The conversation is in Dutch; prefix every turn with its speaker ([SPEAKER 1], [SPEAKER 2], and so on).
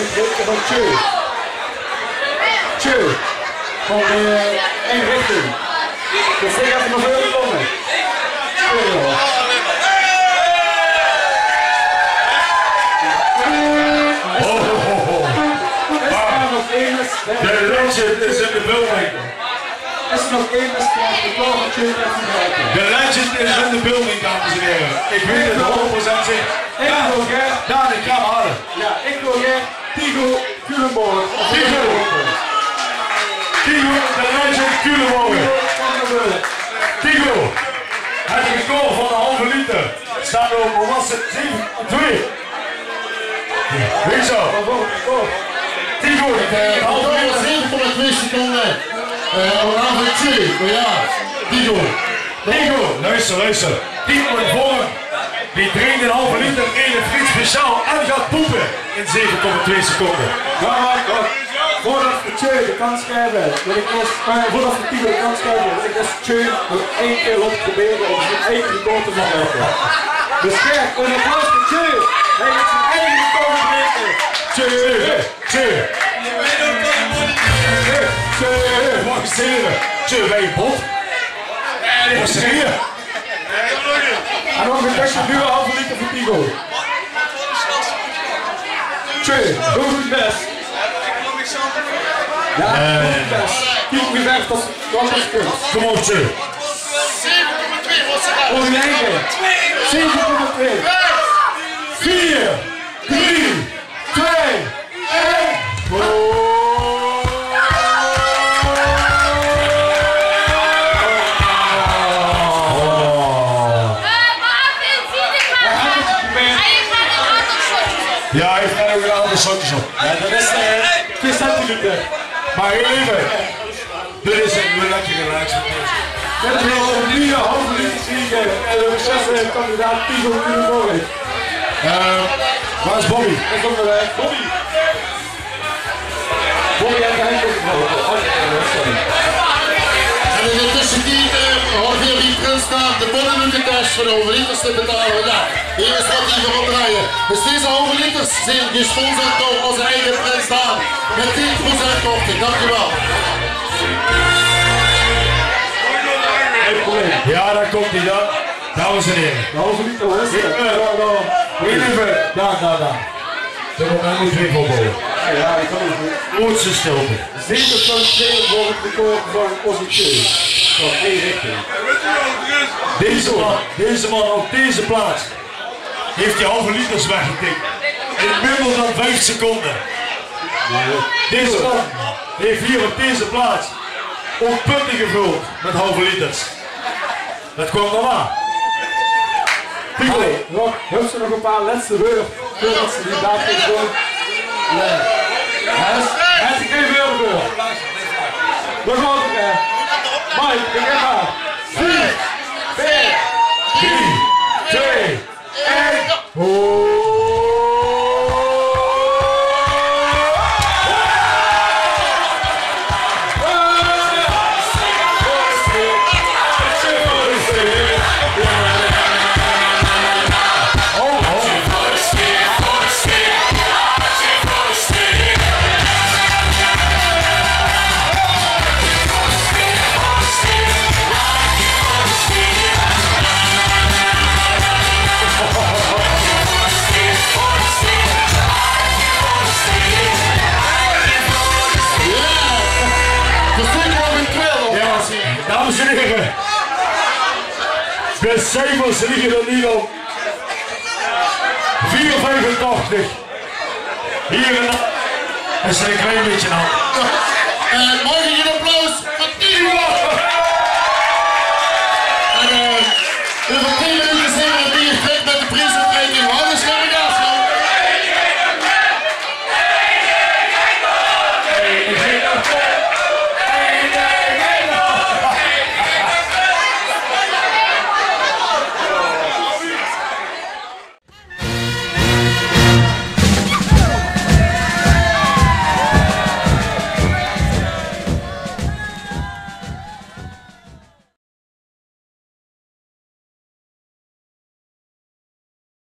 [SPEAKER 1] het teken van Tjeu. Tjeu. Van één richting. Dus zeg even nog veel komen.
[SPEAKER 2] De legend is in de building.
[SPEAKER 1] Is er nog één wedstrijd gekomen?
[SPEAKER 2] De legend is in de building, dames en heren. Ik weet het 100% zeker.
[SPEAKER 1] Ik wil Ger.
[SPEAKER 2] Daan, ik ga hem halen.
[SPEAKER 1] Ja, ik wil Ger. Tigo Culemborg.
[SPEAKER 2] Tigo, de legend Culemborg. Tigo, het record van een halve liter staat op, hoe was het? 7-2. Weet zo. Tigo, de halve liter.
[SPEAKER 3] 7,2 seconden. Halve 2, maar ja, Tigo.
[SPEAKER 2] Tigo, luister. Tigo in vorm. Die drinkt een halve liter in het friet speciaal en gaat poepen in 7,2 seconden.
[SPEAKER 1] Voordat we Tjeu de kans krijgen, wil ik eerst, voordat we Tigo de kans krijgen, wil ik eerst Tjeu nog één keer op proberen om zijn eigen record te verbeteren. Dus kijk, een applaus voor Tjeu. Hij heeft zijn eigen record verbeterd.
[SPEAKER 2] Tjeu. Wacht eens even. Tjeu, ben je bot? Wat is er hier?
[SPEAKER 1] En dan betekent nu een halve liter voor Tigo. Tjeu, doe het best. Ja, doe het best. Kijk wie weg, dat is goed.
[SPEAKER 2] Kom op, Tjeu.
[SPEAKER 3] 7,2 was het uit.
[SPEAKER 1] Voor je eigen. 7,2.
[SPEAKER 2] 4, 3, 2, 1. Ja, hij heeft er ook een aantal shotjes op.
[SPEAKER 1] Ja, dat is 2 centiliter.
[SPEAKER 2] Maar heel even. Dit is een lekkere relax.
[SPEAKER 1] Met een nieuwe halve liter vliegen en de recesse kandidaat Tigo Culemborg.
[SPEAKER 2] Waar is Bobby?
[SPEAKER 1] Daar komt er Bobby. Bobby heeft de eindelijk gehouden.
[SPEAKER 3] En in de tussentijd hoort hier die prins staan, de bonnenlijke cash voor de halve liters te betalen. Ja, hier is wat die erop draaien. Dus deze halve liters zijn gesponsord door onze eigen prins Daan. Met 10% korting, dankjewel.
[SPEAKER 2] Ja, daar komt hij dan. Dames en heren.
[SPEAKER 1] De halve liter hoor.
[SPEAKER 2] Even. Daar. Ze moeten moet weer voorbouwen.
[SPEAKER 1] Ja, ik kan het niet.
[SPEAKER 2] Oortse stilte.
[SPEAKER 1] 7,2 voor het record van onze Tjeu. Van één richting.
[SPEAKER 2] Deze man op deze plaats heeft die halve liters weggetikt. In minder dan 5 seconden. Deze man heeft hier op deze plaats ook punten gevuld met halve liters. Dat kwam dan aan.
[SPEAKER 1] Hey, heeft ze nog een paar laatste woorden voordat ze die daad heeft doen? Nee. Hij is geen veel voor. Nog altijd, hè. Mike, begin maar. 4, 4,
[SPEAKER 2] 3, 2, 1. Dames en heren, de cijfers liggen er niet op. 4,85. Hier en daar is er een klein beetje aan.
[SPEAKER 3] Mag ik een applaus